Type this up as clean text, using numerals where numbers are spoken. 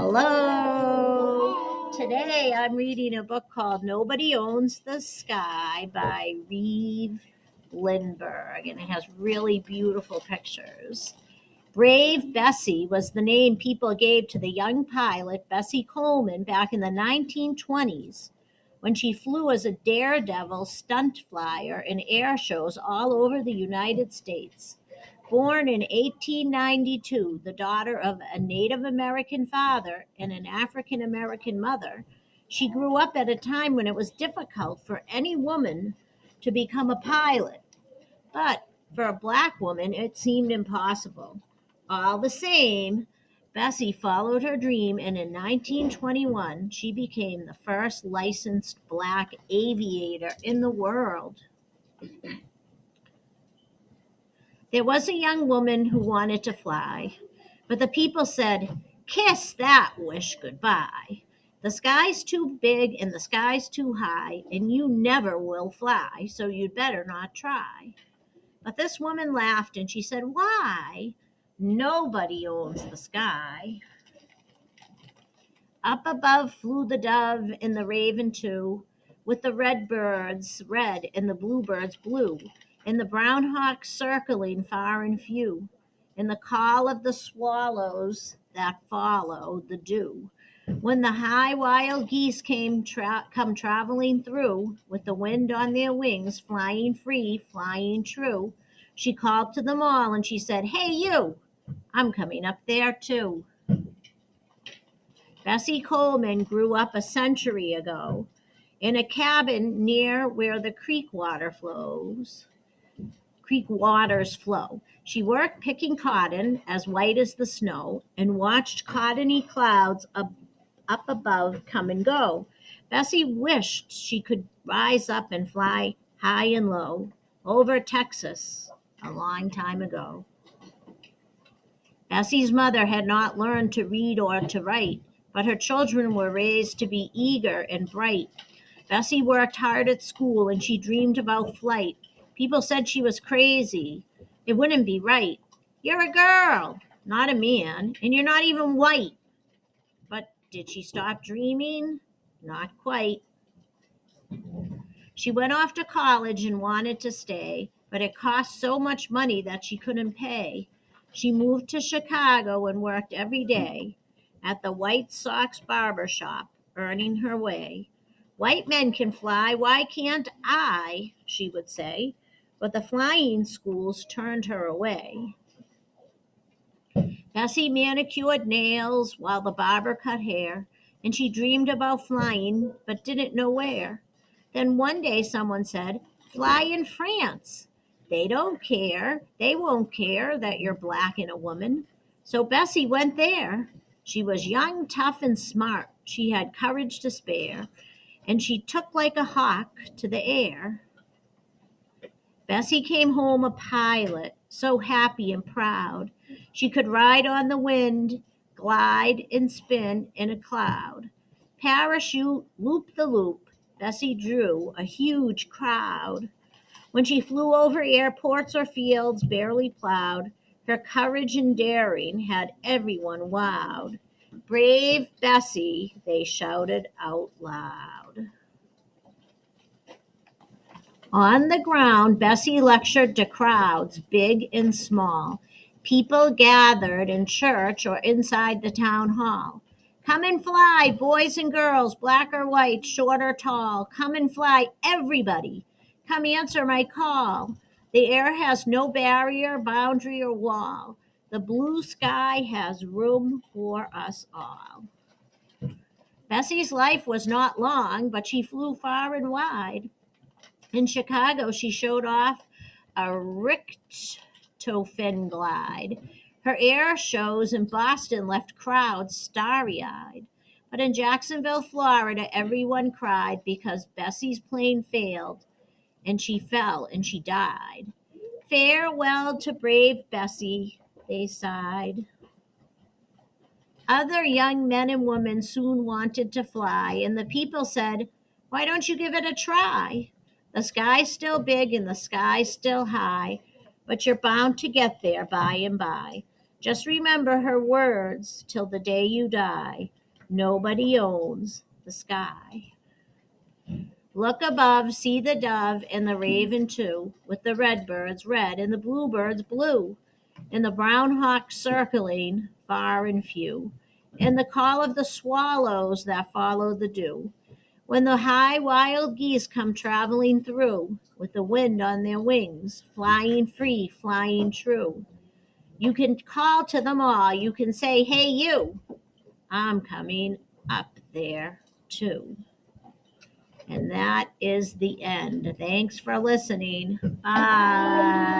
Hello. Today I'm reading a book called Nobody Owns the Sky by Reeve Lindbergh, and it has really beautiful pictures. Brave Bessie was the name people gave to the young pilot Bessie Coleman back in the 1920s when she flew as a daredevil stunt flyer in air shows all over the United States. Born in 1892, the daughter of a Native American father and an African American mother, she grew up at a time when it was difficult for any woman to become a pilot. But for a black woman, it seemed impossible. All the same, Bessie followed her dream, and in 1921, she became the first licensed black aviator in the world. There was a young woman who wanted to fly, but the people said, "Kiss that wish goodbye. The sky's too big and the sky's too high, and you never will fly, so you'd better not try." But this woman laughed and she said, "Why? Nobody owns the sky." Up above flew the dove and the raven too, with the red birds red and the bluebirds blue, and the brown hawks circling far and few, and the call of the swallows that follow the dew. When the high wild geese come traveling through, with the wind on their wings, flying free, flying true, she called to them all and she said, "Hey, you, I'm coming up there too." Bessie Coleman grew up a century ago in a cabin near where the creek waters flow. She worked picking cotton as white as the snow and watched cottony clouds up above come and go. Bessie wished she could rise up and fly high and low over Texas a long time ago. Bessie's mother had not learned to read or to write, but her children were raised to be eager and bright. Bessie worked hard at school and she dreamed about flight. People said she was crazy. It wouldn't be right. "You're a girl, not a man, and you're not even white." But did she stop dreaming? Not quite. She went off to college and wanted to stay, but it cost so much money that she couldn't pay. She moved to Chicago and worked every day at the White Sox barber shop, earning her way. "White men can fly, why can't I?" she would say. But the flying schools turned her away. Bessie manicured nails while the barber cut hair, and she dreamed about flying but didn't know where. Then one day someone said, "Fly in France. They don't care. They won't care that you're black and a woman." So Bessie went there. She was young, tough, and smart. She had courage to spare, and she took like a hawk to the air. Bessie came home a pilot, so happy and proud. She could ride on the wind, glide and spin in a cloud. Parachute, loop the loop, Bessie drew a huge crowd. When she flew over airports or fields barely plowed, her courage and daring had everyone wowed. "Brave Bessie," they shouted out loud. On the ground, Bessie lectured to crowds, big and small. People gathered in church or inside the town hall. "Come and fly, boys and girls, black or white, short or tall. Come and fly, everybody. Come answer my call. The air has no barrier, boundary, or wall. The blue sky has room for us all." Bessie's life was not long, but she flew far and wide. In Chicago, she showed off a Richthofen glide. Her air shows in Boston left crowds starry-eyed. But in Jacksonville, Florida, everyone cried because Bessie's plane failed, and she fell and she died. "Farewell to brave Bessie," they sighed. Other young men and women soon wanted to fly, and the people said, "Why don't you give it a try? The sky's still big and the sky's still high, but you're bound to get there by and by. Just remember her words till the day you die. Nobody owns the sky. Look above, see the dove and the raven too, with the red birds red and the bluebirds blue, and the brown hawks circling far and few, and the call of the swallows that follow the dew. When the high wild geese come traveling through, with the wind on their wings, flying free, flying true, you can call to them all. You can say, hey, you, I'm coming up there too. And that is the end. Thanks for listening. Bye.